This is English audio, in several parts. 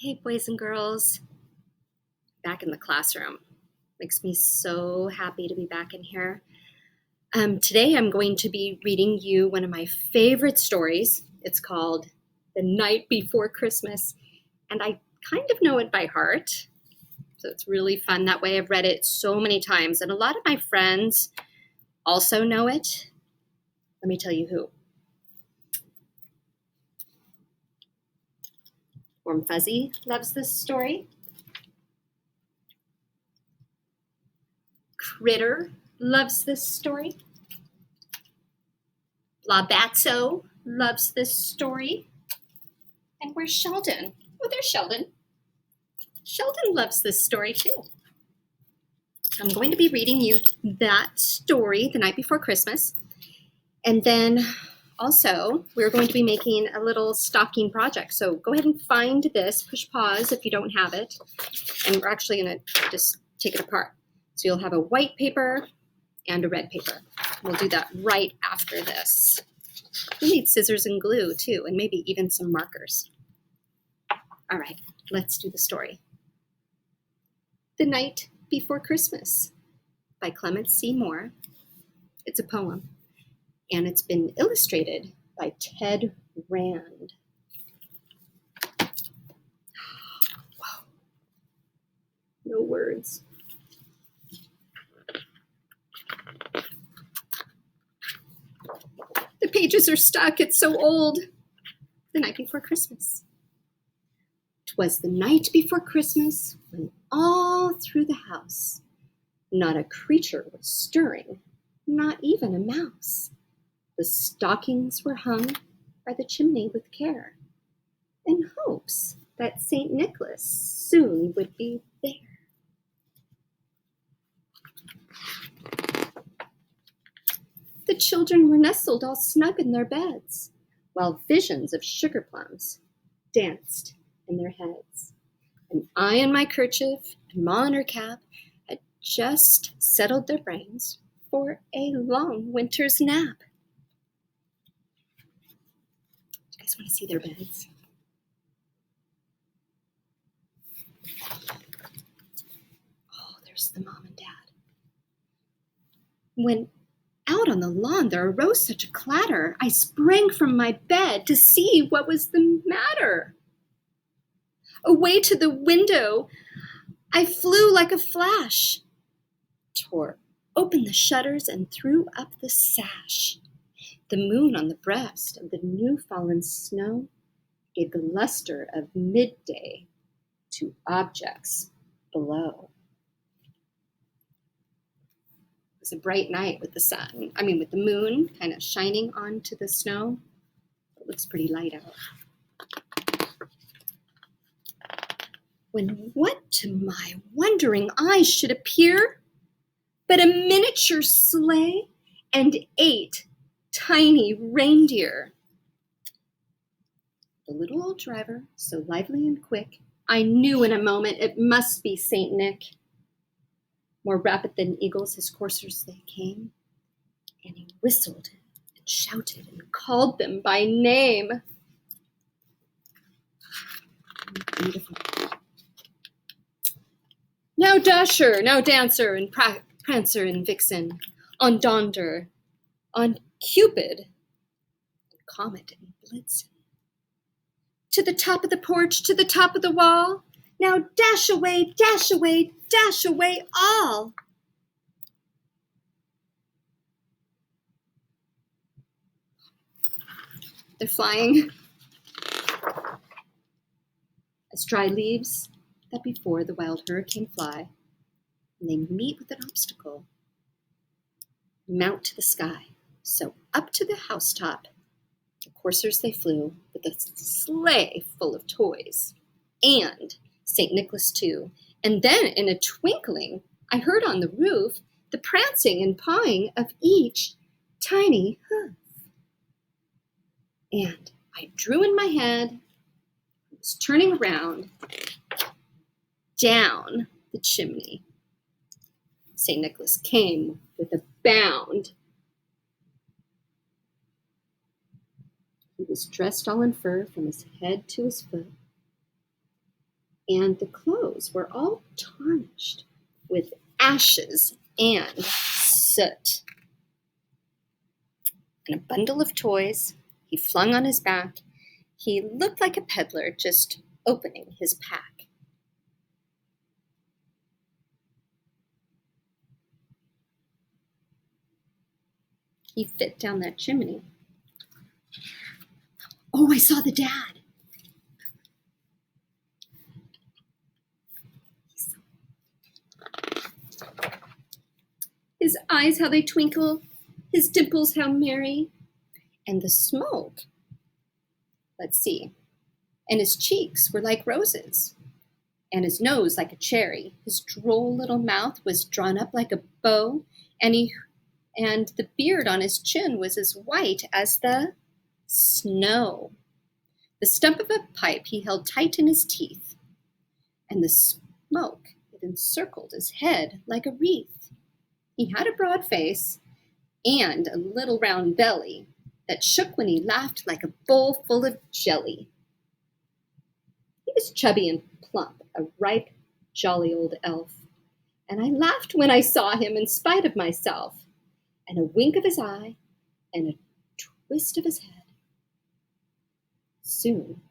Hey, boys and girls, back in the classroom. Makes me so happy to be back in here. Today I'm going to be reading you one of my favorite stories. It's called The Night Before Christmas, and I kind of know it by heart. So it's really fun that way. I've read it so many times, and a lot of my friends also know it. Let me tell you who. Warm Fuzzy loves this story. Critter loves this story. Labatso loves this story. And where's Sheldon? Oh, there's Sheldon. Sheldon loves this story too. I'm going to be reading you that story The Night Before Christmas. And then also, we're going to be making a little stocking project. So go ahead and find this, push pause if you don't have it. And we're actually going to just take it apart. So you'll have a white paper and a red paper. We'll do that right after this. We need scissors and glue too, and maybe even some markers. All right, let's do the story. The Night Before Christmas by Clement C. Moore. It's a poem, and it's been illustrated by Ted Rand. Wow. No words. The pages are stuck. It's so old. The Night Before Christmas. 'Twas the night before Christmas, when all through the house not a creature was stirring, not even a mouse. The stockings were hung by the chimney with care, in hopes that St. Nicholas soon would be there. The children were nestled all snug in their beds, while visions of sugar plums danced in their heads. And I in my kerchief and Ma in her cap had just settled their brains for a long winter's nap. Do you guys want to see their beds? Oh, there's the mom and dad. When out on the lawn there arose such a clatter, I sprang from my bed to see what was the matter. Away to the window I flew like a flash, tore open the shutters and threw up the sash. The moon on the breast of the new-fallen snow gave the luster of midday to objects below. It was a bright night with with the moon kind of shining onto the snow. It looks pretty light out. When what to my wondering eyes should appear but a miniature sleigh and 8 tiny reindeer. The little old driver, so lively and quick, I knew in a moment it must be St. Nick. More rapid than eagles his coursers they came, and he whistled and shouted and called them by name. Beautiful. Now Dasher, now Dancer, and Prancer and Vixen, on Donder, on Cupid, and Comet and Blitzen. To the top of the porch, to the top of the wall, now dash away, dash away, dash away all. They're flying as dry leaves that before the wild hurricane fly, and they meet with an obstacle, mount to the sky. So up to the housetop, the coursers they flew, with a sleigh full of toys, and St. Nicholas too. And then in a twinkling, I heard on the roof the prancing and pawing of each tiny hoof. And I drew in my head, was turning around, down the chimney. St. Nicholas came with a bound. He was dressed all in fur from his head to his foot. and the clothes were all tarnished with ashes and soot. And a bundle of toys he flung on his back. He looked like a peddler just opening his pack. He fit down that chimney. Oh, I saw the dad. His eyes, how they twinkle, his dimples, how merry, and the smoke. Let's see. And his cheeks were like roses, and his nose like a cherry. His droll little mouth was drawn up like a bow, and the beard on his chin was as white as the snow. The stump of a pipe he held tight in his teeth, and the smoke, it encircled his head like a wreath. He had a broad face and a little round belly that shook when he laughed like a bowl full of jelly. He was chubby and plump, a ripe, jolly old elf, and I laughed when I saw him in spite of myself, and a wink of his eye and a twist of his head soon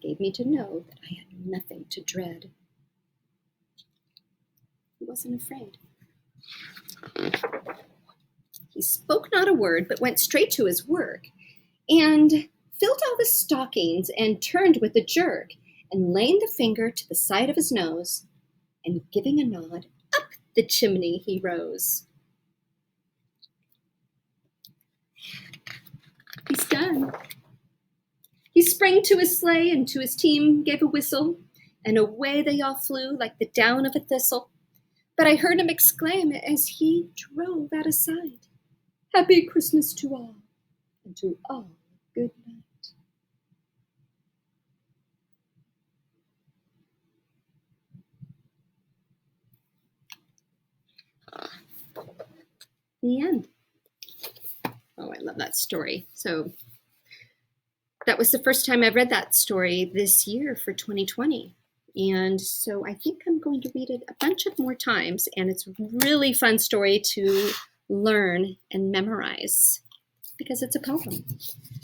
gave me to know that I had nothing to dread. He wasn't afraid. He spoke not a word, but went straight to his work, and filled all the stockings, and turned with a jerk, and laying the finger to the side of his nose, and giving a nod, up the chimney he rose. He's done. He sprang to his sleigh, and to his team gave a whistle, and away they all flew like the down of a thistle. But I heard him exclaim as he drove out of sight, "Happy Christmas to all, and to all good night." The end. Oh, I love that story. So that was the first time I've read that story this year for 2020. And so I think I'm going to read it a bunch of more times, and it's a really fun story to learn and memorize because it's a poem.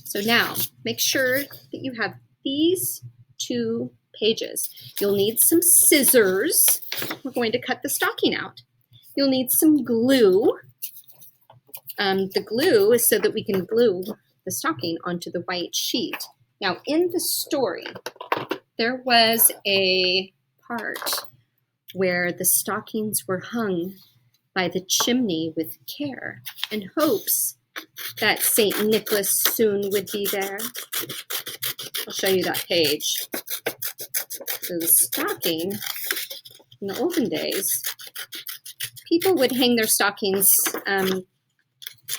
So now make sure that you have these 2 pages. You'll need some scissors. We're going to cut the stocking out. You'll need some glue. The glue is so that we can glue the stocking onto the white sheet. Now in the story, there was a part where the stockings were hung by the chimney with care in hopes that St. Nicholas soon would be there. I'll show you that page. So the stocking, in the olden days, people would hang their stockings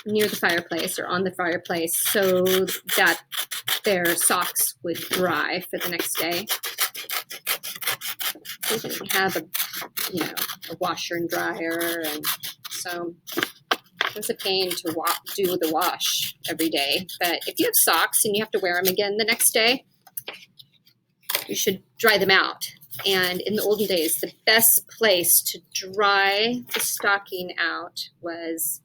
near the fireplace or on the fireplace so that their socks would dry for the next day. They didn't have a washer and dryer, and so it was a pain to do the wash every day. But if you have socks and you have to wear them again the next day, you should dry them out. And in the olden days, the best place to dry the stocking out was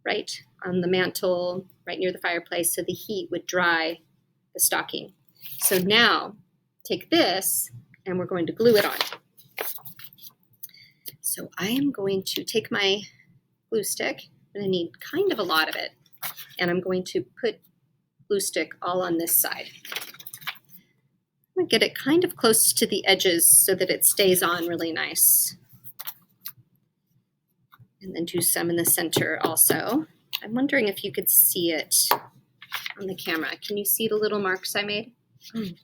right on the mantle, right near the fireplace, so the heat would dry the stocking. So now, take this, and we're going to glue it on. So I am going to take my glue stick, and I need kind of a lot of it, and I'm going to put glue stick all on this side. I'm going to get it kind of close to the edges so that it stays on really nice. And then do some in the center also. I'm wondering if you could see it on the camera. Can you see the little marks I made? Kind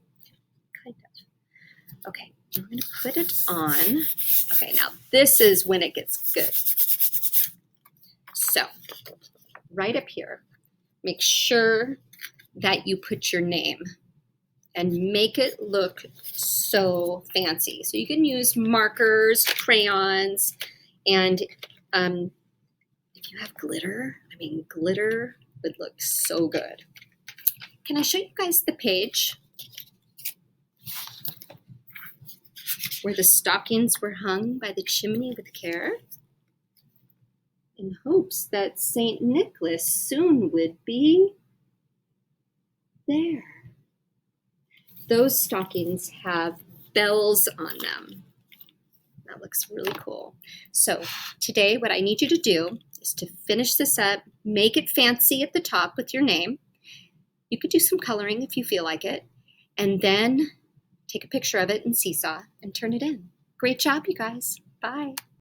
of. Okay, I'm going to put it on. Okay, now this is when it gets good. So, right up here, make sure that you put your name and make it look so fancy. So you can use markers, crayons, and if you have glitter, glitter would look so good. Can I show you guys the page? where the stockings were hung by the chimney with care, in hopes that St. Nicholas soon would be there. Those stockings have bells on them. That looks really cool. So today what I need you to do is to finish this up, make it fancy at the top with your name. You could do some coloring if you feel like it, and then take a picture of it in Seesaw and turn it in. Great job, you guys. Bye.